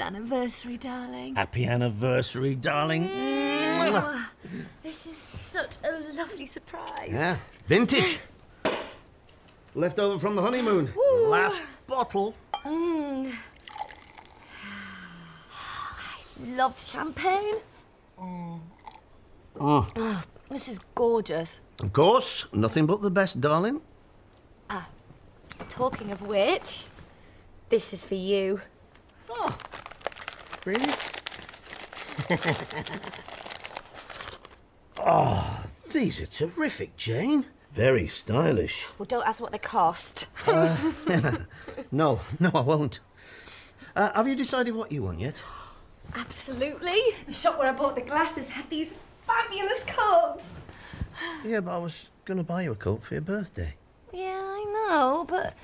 25th anniversary, darling. Happy anniversary, darling. This is such a lovely surprise. Yeah, vintage. Left over from the honeymoon. Ooh. Last bottle. I love champagne. Oh. This is gorgeous. Of course, nothing but the best, darling. Talking of which, this is for you. Oh, really? Oh, these are terrific, Jane. Very stylish. Well, don't ask what they cost. No, I won't. Have you decided what you want yet? Absolutely. The shop where I bought the glasses had these fabulous coats. Yeah, but I was going to buy you a coat for your birthday. Yeah, I know, but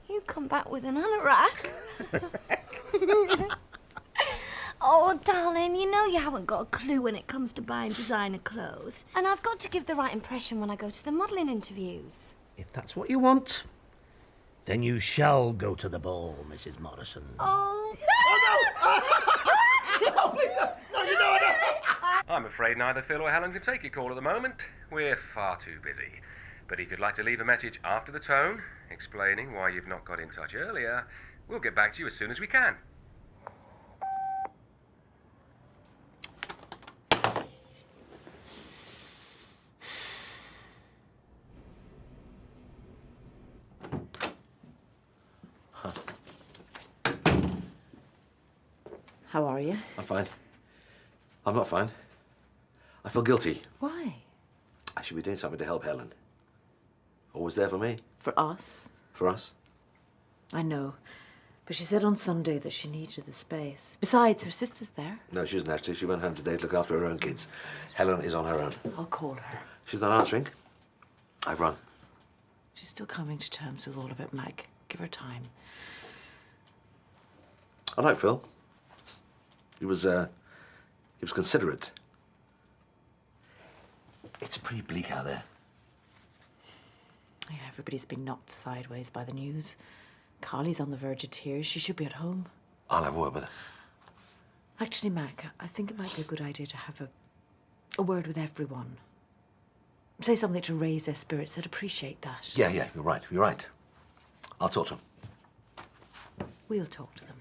you come back with an anorak. Oh, darling, you know you haven't got a clue when it comes to buying designer clothes. And I've got to give the right impression when I go to the modelling interviews. If that's what you want, then you shall go to the ball, Mrs. Morrison. Oh, No, please, no, you know it. I'm afraid neither Phil or Helen can take your call at the moment. We're far too busy. But if you'd like to leave a message after the tone, explaining why you've not got in touch earlier, we'll get back to you as soon as we can. How are you? I'm fine. I'm not fine. I feel guilty. Why? I should be doing something to help Helen. Always there for me. For us? For us. I know. But she said on Sunday that she needed the space. Besides, her sister's there. No, she isn't actually. She went home today to look after her own kids. Helen is on her own. I'll call her. She's not answering. I've run. She's still coming to terms with all of it, Mag. Give her time. I like Phil. He was considerate. It's pretty bleak out there. Yeah, everybody's been knocked sideways by the news. Carly's on the verge of tears. She should be at home. I'll have a word with her. Actually, Mac, I think it might be a good idea to have a word with everyone. Say something to raise their spirits. They'd appreciate that. Yeah, you're right. You're right. I'll talk to him. We'll talk to them.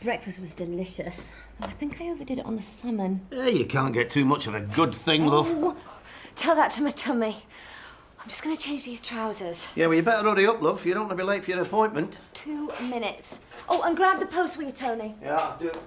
breakfast was delicious. I think I overdid it on the salmon. Yeah, you can't get too much of a good thing, love. Oh, tell that to my tummy. I'm just going to change these trousers. Yeah, well, you better hurry up, love. You don't want to be late for your appointment. 2 minutes. Oh, and grab the post, will you, Tony? Yeah, I'll do it.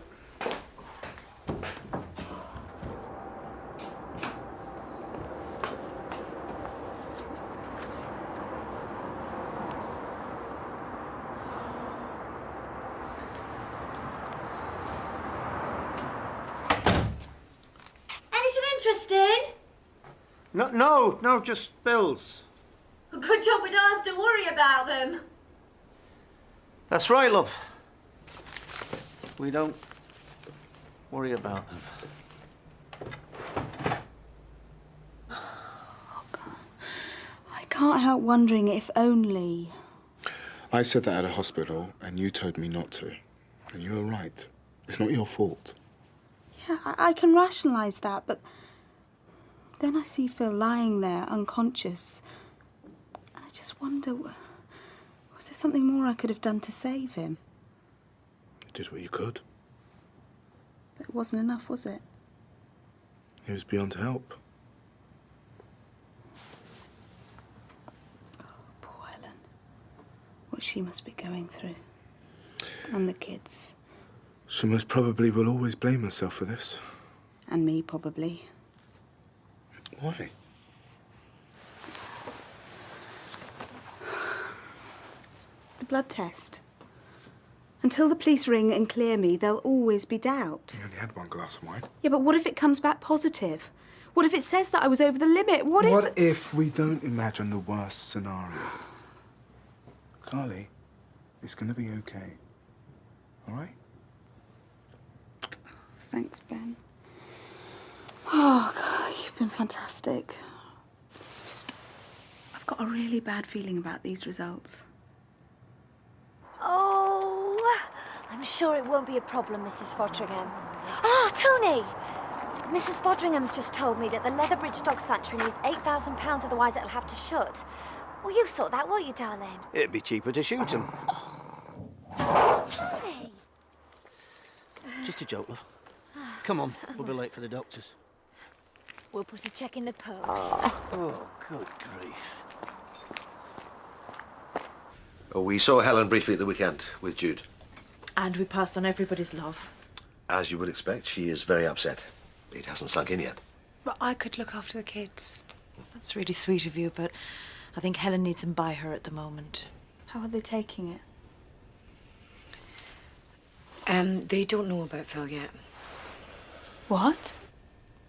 Interesting? No, just bills. Good job we don't have to worry about them. That's right, love. We don't worry about them. I can't help wondering if only... I said that at a hospital, and you told me not to. And you were right. It's not your fault. Yeah, I can rationalise that, but... Then I see Phil lying there, unconscious. And I just wonder, was there something more I could have done to save him? You did what you could. But it wasn't enough, was it? He was beyond help. Oh, poor Helen. What she must be going through. And the kids. She most probably will always blame herself for this. And me, probably. Why? The blood test. Until the police ring and clear me, there'll always be doubt. You only had one glass of wine. Yeah, but what if it comes back positive? What if it says that I was over the limit? What if we don't imagine the worst scenario? Carly, it's going to be okay. All right? Thanks, Ben. Oh, God, you've been fantastic. It's just, I've got a really bad feeling about these results. Oh, I'm sure it won't be a problem, Mrs. Fodringham. Ah, Tony! Mrs. Fodringham's just told me that the Leatherbridge Dog Sanctuary needs £8,000, otherwise it'll have to shut. Well, you sort that, won't you, darling? It'd be cheaper to shoot him. Tony! Just a joke, love. Come on, we'll be late for the doctors. We'll put a check in the post. Oh, good grief. Oh, we saw Helen briefly at the weekend with Jude. And we passed on everybody's love. As you would expect, she is very upset. It hasn't sunk in yet. But I could look after the kids. That's really sweet of you, but I think Helen needs him by her at the moment. How are they taking it? They don't know about Phil yet. What?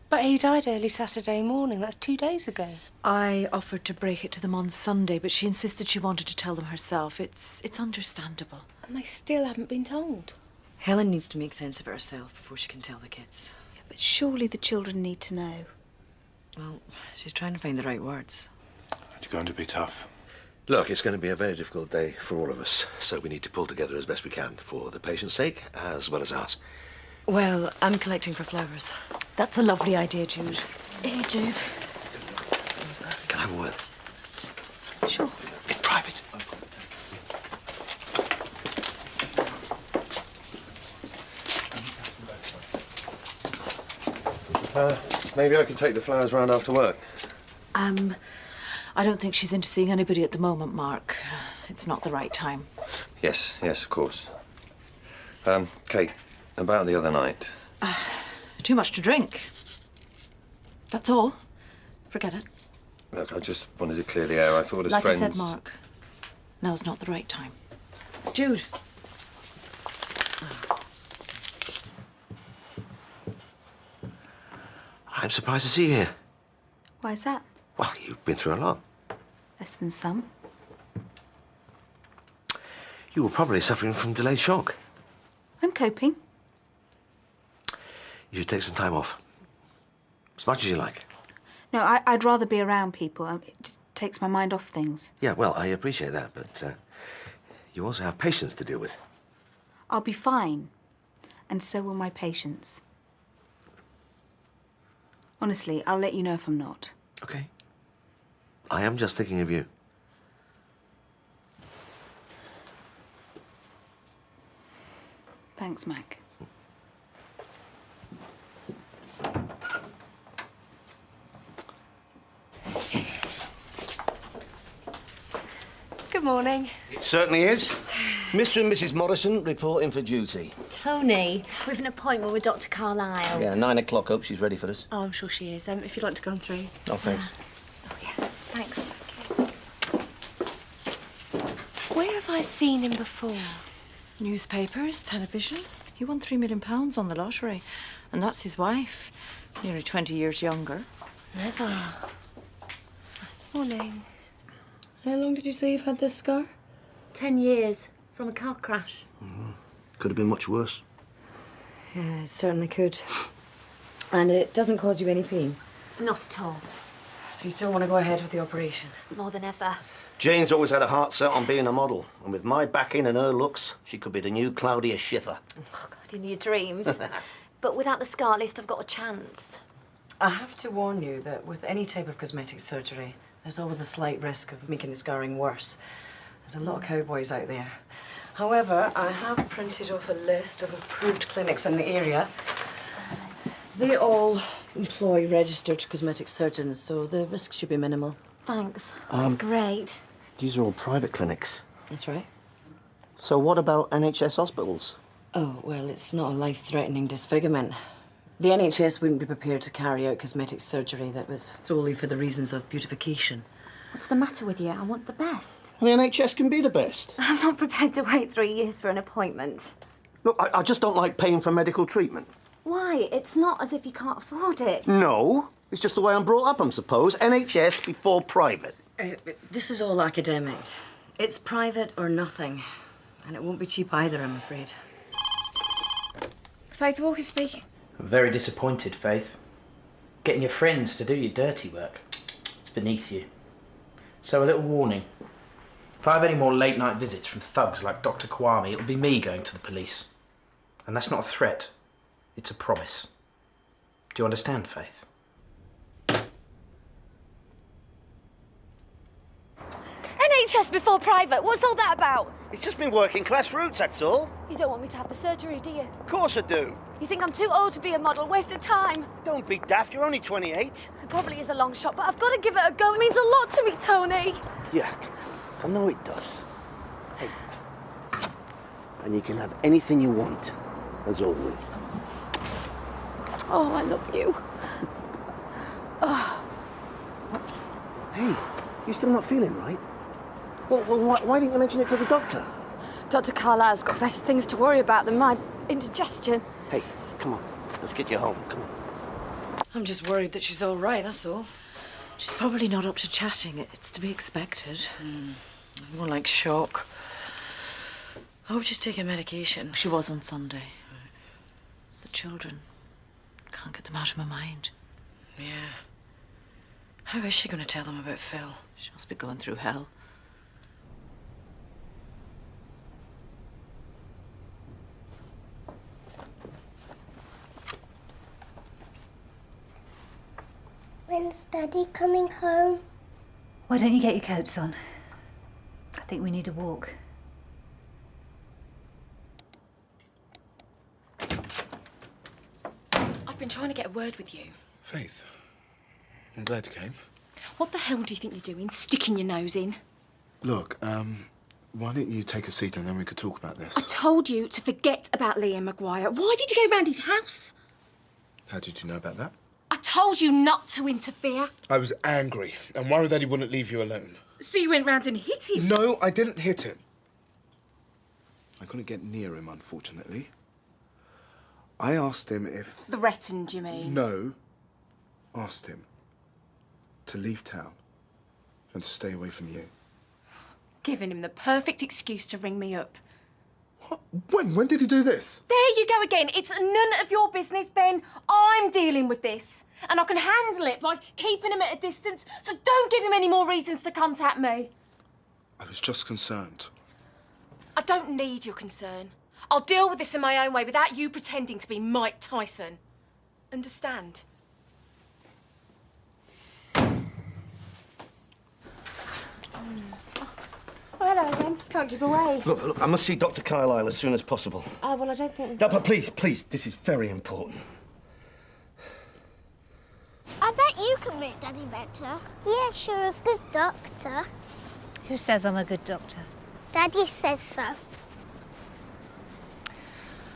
But he died early Saturday morning. That's 2 days ago. I offered to break it to them on Sunday, but she insisted she wanted to tell them herself. It's understandable. And they still haven't been told. Helen needs to make sense of it herself before she can tell the kids. But surely the children need to know. Well, she's trying to find the right words. It's going to be tough. Look, it's going to be a very difficult day for all of us, so we need to pull together as best we can for the patient's sake as well as ours. Well, I'm collecting for flowers. That's a lovely idea, Jude. Hey, Jude. Can I have a word? Sure. In private. Maybe I could take the flowers round after work. I don't think she's into seeing anybody at the moment, Mark. It's not the right time. Yes, of course. Kate, about the other night. Too much to drink. That's all. Forget it. Look, I just wanted to clear the air. I thought as Like friends... I said, Mark, now's not the right time. Jude. I'm surprised to see you here. Why is that? Well, you've been through a lot. Less than some. You were probably suffering from delayed shock. I'm coping. You should take some time off. As much as you like. No, I'd rather be around people. It just takes my mind off things. Yeah, well, I appreciate that, but you also have patients to deal with. I'll be fine. And so will my patients. Honestly, I'll let you know if I'm not. Okay. I am just thinking of you. Thanks, Mac. Good morning. It certainly is. Mr. and Mrs. Morrison reporting for duty. Tony, we've an appointment with Dr. Carlyle. Yeah, 9 o'clock. Hope she's ready for us. Oh, I'm sure she is. If you'd like to go on through. Oh, thanks. Oh, yeah. Thanks. Where have I seen him before? Newspapers, television. He won £3 million on the lottery. And that's his wife. Nearly 20 years younger. Never. Morning. How long did you say you've had this scar? 10 years from a car crash. Could have been much worse. Yeah, it certainly could. And it doesn't cause you any pain. Not at all. So you still want to go ahead with the operation? More than ever. Jane's always had a heart set on being a model. And with my backing and her looks, she could be the new Claudia Schiffer. Oh, God, in your dreams. But without the scar, at least I've got a chance. I have to warn you that with any type of cosmetic surgery, there's always a slight risk of making the scarring worse. There's a lot of cowboys out there. However, I have printed off a list of approved clinics in the area. They all employ registered cosmetic surgeons, so the risk should be minimal. Thanks. That's great. These are all private clinics. That's right. So what about NHS hospitals? Oh, well, it's not a life-threatening disfigurement. The NHS wouldn't be prepared to carry out cosmetic surgery that was solely for the reasons of beautification. What's the matter with you? I want the best. And the NHS can be the best. I'm not prepared to wait 3 years for an appointment. Look, I just don't like paying for medical treatment. Why? It's not as if you can't afford it. No. It's just the way I'm brought up, I suppose. NHS before private. This is all academic. It's private or nothing. And it won't be cheap either, I'm afraid. Faith Walker speaking. Very disappointed, Faith. Getting your friends to do your dirty work. It's beneath you. So a little warning. If I have any more late night visits from thugs like Dr. Kwame, it'll be me going to the police. And that's not a threat. It's a promise. Do you understand, Faith? NHS before private, what's all that about? It's just been working class routes, that's all. You don't want me to have the surgery, do you? Of course I do. You think I'm too old to be a model? Waste of time. Don't be daft, you're only 28. It probably is a long shot, but I've got to give it a go. It means a lot to me, Tony. Yeah, I know it does. Hey, and you can have anything you want, as always. Oh, I love you. Oh. Hey, you still not feeling right? Well, why didn't you mention it to the doctor? Dr. Carlisle's got better things to worry about than my indigestion. Hey, come on. Let's get you home. Come on. I'm just worried that she's all right, that's all. She's probably not up to chatting. It's to be expected. More like shock. I hope she's taking medication. She was on Sunday. It's the children. Can't get them out of my mind. Yeah. How is she going to tell them about Phil? She must be going through hell. When's Daddy coming home? Why don't you get your coats on? I think we need a walk. I've been trying to get a word with you. Faith, I'm glad you came. What the hell do you think you're doing, sticking your nose in? Look, why don't you take a seat and then we could talk about this? I told you to forget about Liam Maguire. Why did you go round his house? How did you know about that? I told you not to interfere. I was angry and worried that he wouldn't leave you alone. So you went round and hit him? No, I didn't hit him. I couldn't get near him, unfortunately. I asked him if... Threatened, you mean? No. Asked him to leave town and to stay away from you. Giving him the perfect excuse to ring me up. What? When did he do this? There you go again. It's none of your business, Ben. I'm dealing with this. And I can handle it by keeping him at a distance, so don't give him any more reasons to contact me. I was just concerned. I don't need your concern. I'll deal with this in my own way without you pretending to be Mike Tyson. Understand? Oh, hello, Ben. Can't keep away. Look, I must see Dr. Carlyle as soon as possible. Oh, well, I don't think... No, but please, this is very important. I bet you can make Daddy better. Yes, you're a good doctor. Who says I'm a good doctor? Daddy says so.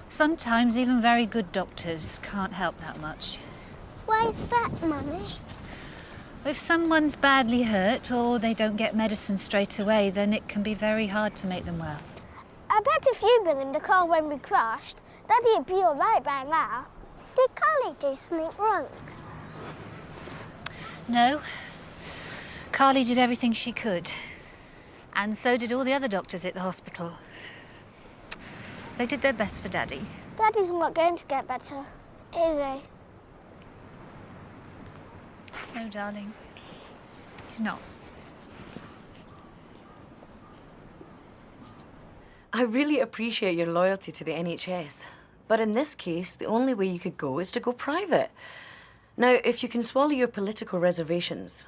Sometimes even very good doctors can't help that much. Why's that, Mummy? If someone's badly hurt or they don't get medicine straight away, then it can be very hard to make them well. I bet if you'd been in the car when we crashed, Daddy'd be all right by now. Did Carly do something wrong? No. Carly did everything she could. And so did all the other doctors at the hospital. They did their best for Daddy. Daddy's not going to get better, is he? No, darling. He's not. I really appreciate your loyalty to the NHS. But in this case, the only way you could go is to go private. Now, if you can swallow your political reservations...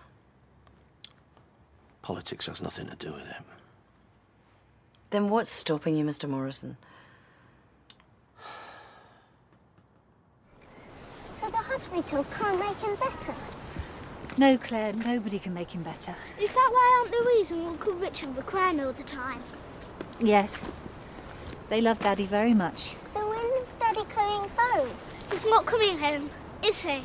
Politics has nothing to do with it. Then what's stopping you, Mr. Morrison? So the hospital can't make him better? No, Claire, nobody can make him better. Is that why Aunt Louise and Uncle Richard were crying all the time? Yes. They love Daddy very much. So when is Daddy coming home? He's not coming home, is he?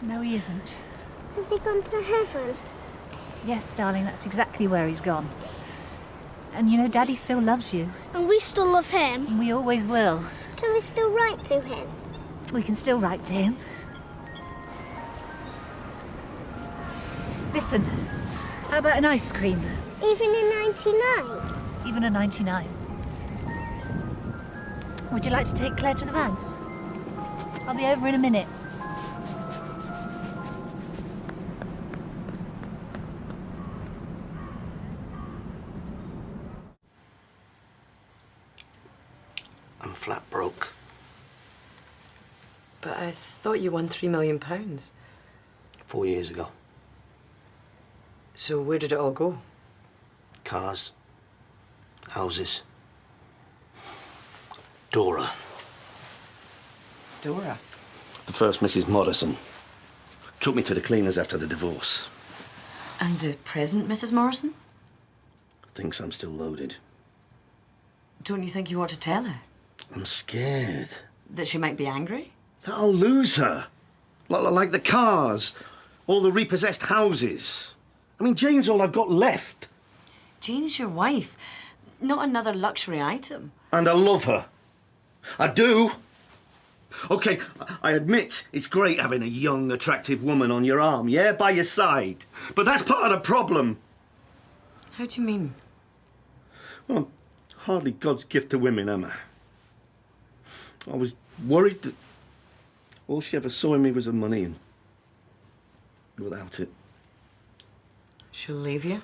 No, he isn't. Has he gone to heaven? Yes, darling, that's exactly where he's gone. And you know, Daddy still loves you. And we still love him. And we always will. Can we still write to him? We can still write to him. Listen, how about an ice cream? Even in 99? Even a 99. Would you like to take Claire to the van? I'll be over in a minute. I'm flat broke. But I thought you won £3 million. 4 years ago. So where did it all go? Cars. Houses. Dora. Dora? The first Mrs. Morrison. Took me to the cleaners after the divorce. And the present Mrs. Morrison? Thinks I'm still loaded. Don't you think you ought to tell her? I'm scared. That she might be angry? That I'll lose her. Like the cars. All the repossessed houses. I mean, Jane's all I've got left. Jane's your wife, not another luxury item. And I love her. I do. OK, I admit it's great having a young, attractive woman on your arm, yeah, by your side. But that's part of the problem. How do you mean? Well, I'm hardly God's gift to women, am I? I was worried that all she ever saw in me was her money, and without it... She'll leave you?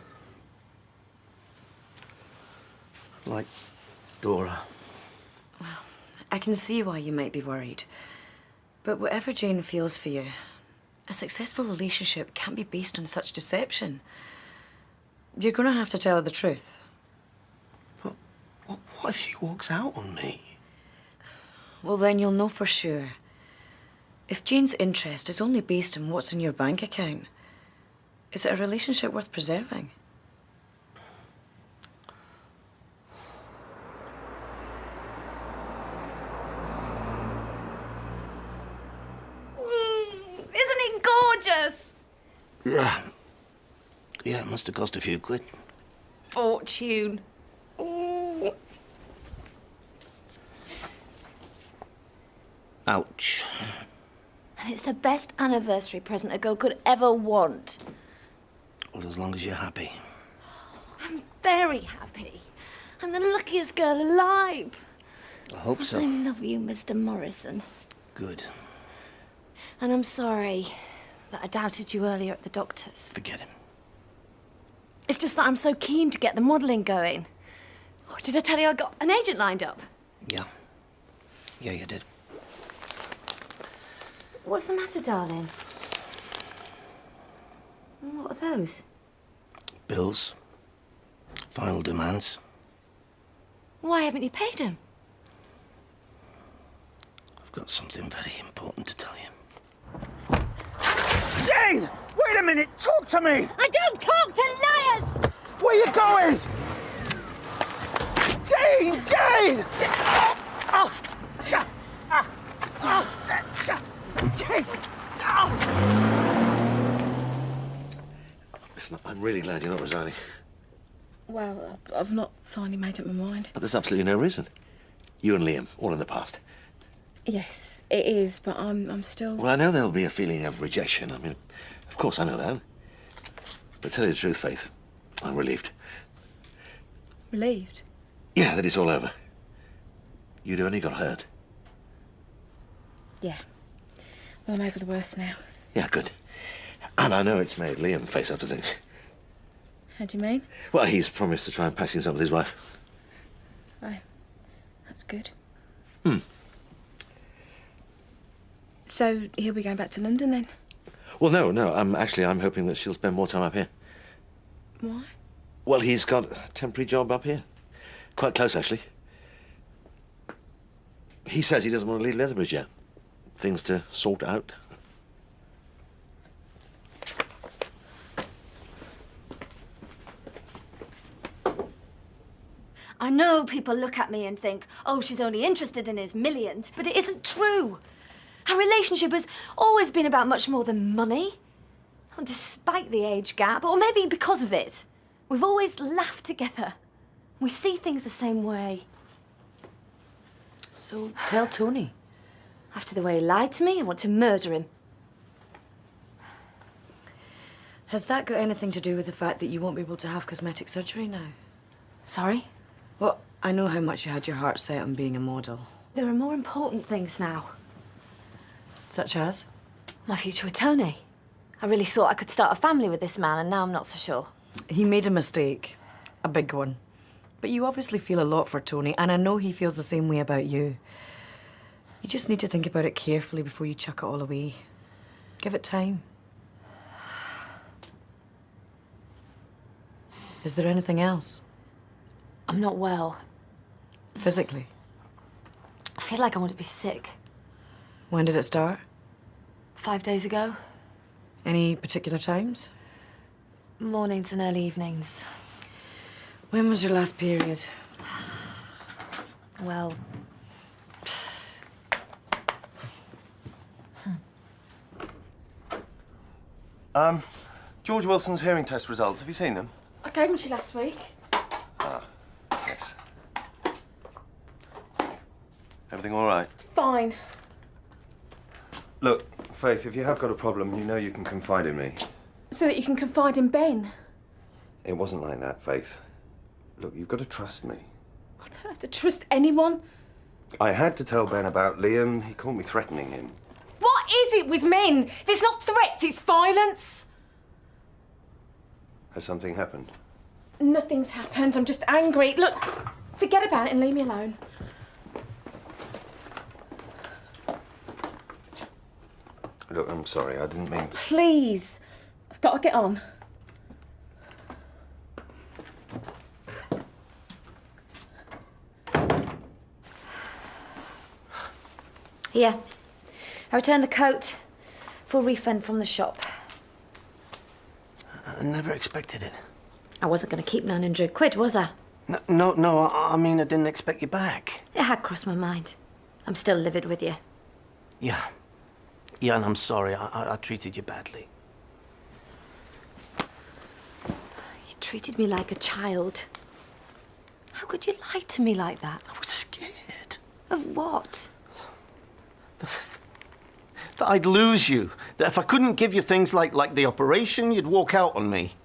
Like Dora. Well, I can see why you might be worried. But whatever Jane feels for you, a successful relationship can't be based on such deception. You're going to have to tell her the truth. What if she walks out on me? Well, then you'll know for sure. If Jane's interest is only based on what's in your bank account, is it a relationship worth preserving? Isn't it gorgeous? Yeah. Yeah, it must have cost a few quid. Fortune. Ooh. Ouch. And it's the best anniversary present a girl could ever want. Well, as long as you're happy. I'm very happy. I'm the luckiest girl alive. I hope so. I love you, Mr. Morrison. Good. And I'm sorry that I doubted you earlier at the doctor's. Forget him. It's just that I'm so keen to get the modelling going. Oh, did I tell you I got an agent lined up? Yeah. Yeah, you did. What's the matter, darling? What are those? Bills. Final demands. Why haven't you paid them? I've got something very important to tell you. Jane! Wait a minute! Talk to me! I don't talk to liars! Where are you going? Jane! Jane! Oh. Jane! Listen, I'm really glad you're not resigning. Well, I've not finally made up my mind. But there's absolutely no reason. You and Liam, all in the past. Yes, it is, but I'm still... Well, I know there'll be a feeling of rejection. I mean, of course I know that. But to tell you the truth, Faith, I'm relieved. Relieved? Yeah, that it's all over. You'd only got hurt. Yeah. Well, I'm over the worst now. Yeah, good. And I know it's made Liam face up to things. How do you mean? Well, he's promised to try and patch things up with his wife. Oh, that's good. Hmm. So he'll be going back to London then? Well, no. I'm hoping that she'll spend more time up here. Why? Well, he's got a temporary job up here. Quite close, actually. He says he doesn't want to leave Leatherbridge yet. Things to sort out. I know people look at me and think, oh, she's only interested in his millions, but it isn't true. Our relationship has always been about much more than money. And despite the age gap, or maybe because of it, we've always laughed together. We see things the same way. So tell Tony. After the way he lied to me, I want to murder him. Has that got anything to do with the fact that you won't be able to have cosmetic surgery now? Sorry? Well, I know how much you had your heart set on being a model. There are more important things now. Such as? My future with Tony. I really thought I could start a family with this man, and now I'm not so sure. He made a mistake. A big one. But you obviously feel a lot for Tony, and I know he feels the same way about you. You just need to think about it carefully before you chuck it all away. Give it time. Is there anything else? I'm not well. Physically? I feel like I want to be sick. When did it start? 5 days ago. Any particular times? Mornings and early evenings. When was your last period? Well... George Wilson's hearing test results. Have you seen them? I gave them to you last week. Ah, yes. Everything all right? Fine. Look, Faith, if you have got a problem, you know you can confide in me. So that you can confide in Ben. It wasn't like that, Faith. Look, you've got to trust me. I don't have to trust anyone. I had to tell Ben about Liam. He caught me threatening him. What is it with men? If it's not threats, it's violence. Has something happened? Nothing's happened. I'm just angry. Look, forget about it and leave me alone. Look, I'm sorry. I didn't mean to... Please. I've got to get on. Here. I returned the coat. Full refund from the shop. I never expected it. I wasn't going to keep 900 quid, was I? No, I mean, I didn't expect you back. It had crossed my mind. I'm still livid with you. Yeah, and I'm sorry. I treated you badly. You treated me like a child. How could you lie to me like that? I was scared. Of what? That I'd lose you. That if I couldn't give you things like the operation, you'd walk out on me.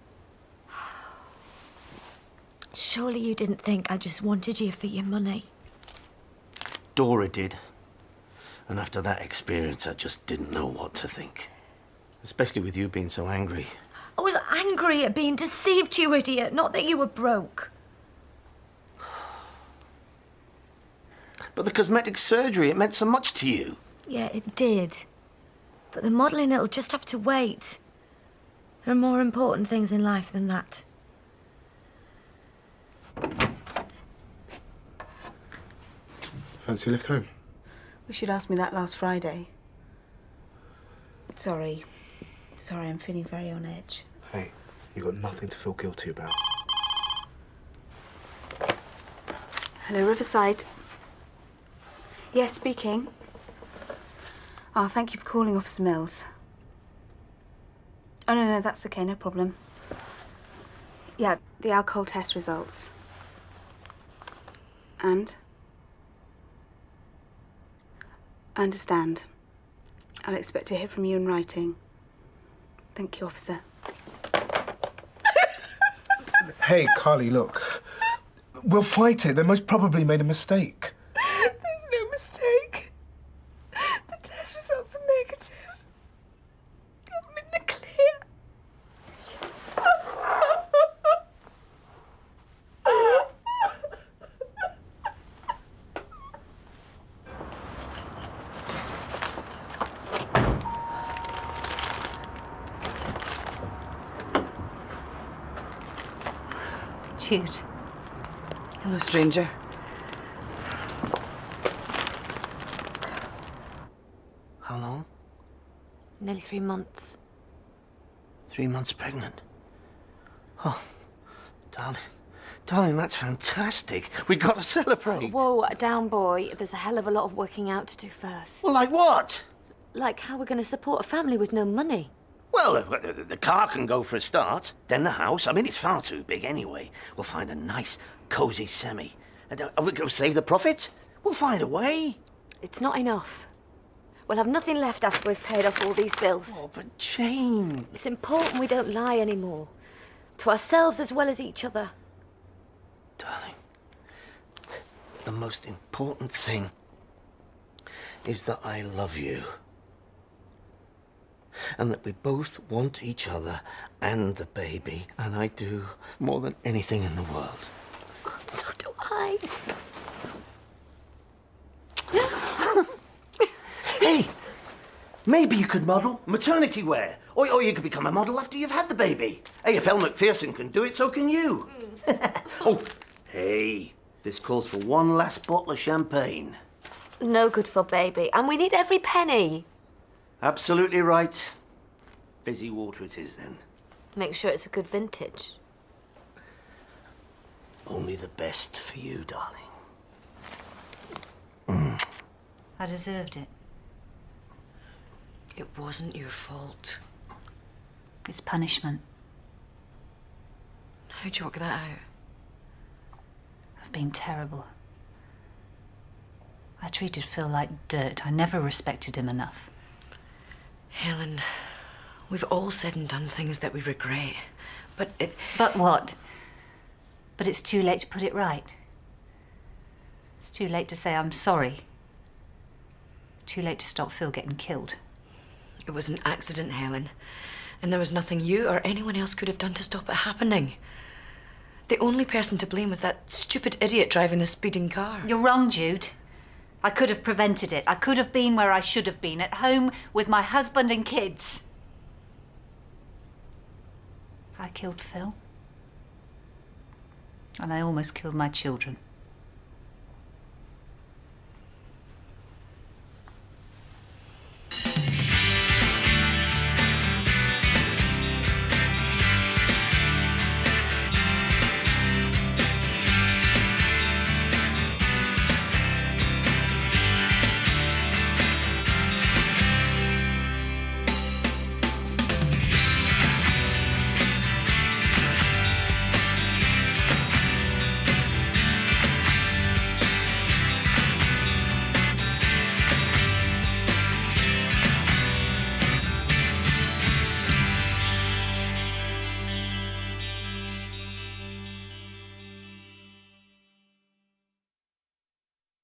Surely you didn't think I just wanted you for your money. Dora did. And after that experience, I just didn't know what to think. Especially with you being so angry. I was angry at being deceived, you idiot, not that you were broke. But the cosmetic surgery, it meant so much to you. Yeah, it did. But the modelling, it'll just have to wait. There are more important things in life than that. Fancy a lift home? Wish you'd asked me that last Friday. Sorry, I'm feeling very on edge. Hey, you got nothing to feel guilty about. Hello, Riverside. Yes, speaking. Oh, thank you for calling, Officer Mills. Oh, no, that's okay, no problem. Yeah, the alcohol test results. And? I understand. I'll expect to hear from you in writing. Thank you, Officer. Hey, Carly, look. We'll fight it. They most probably made a mistake. There's no mistake. The test results are negative. I'm in the clear. Jude. Hello, stranger. How long? Nearly 3 months. 3 months pregnant. Oh, darling, that's fantastic. We've got to celebrate. Whoa, down, boy. There's a hell of a lot of working out to do first. Well, like what? Like how we're going to support a family with no money. Well, the car can go for a start. Then the house. I mean, it's far too big anyway. We'll find a nice, cosy semi. And are we going to save the profit? We'll find a way. It's not enough. We'll have nothing left after we've paid off all these bills. Oh, but Jane... It's important we don't lie anymore. To ourselves as well as each other. Darling, the most important thing is that I love you. And that we both want each other and the baby. And I do more than anything in the world. So do I. Hey, maybe you could model maternity wear. Or you could become a model after you've had the baby. AFL McPherson can do it, so can you. Oh, hey, this calls for one last bottle of champagne. No good for baby, and we need every penny. Absolutely right. Fizzy water it is, then. Make sure it's a good vintage. Only the best for you, darling. I deserved it. It wasn't your fault. It's punishment. How'd you work that out? I've been terrible. I treated Phil like dirt. I never respected him enough. Helen, we've all said and done things that we regret, but it... But what? But it's too late to put it right. It's too late to say I'm sorry. Too late to stop Phil getting killed. It was an accident, Helen. And there was nothing you or anyone else could have done to stop it happening. The only person to blame was that stupid idiot driving the speeding car. You're wrong, Jude. I could have prevented it. I could have been where I should have been, at home with my husband and kids. I killed Phil. And I almost killed my children.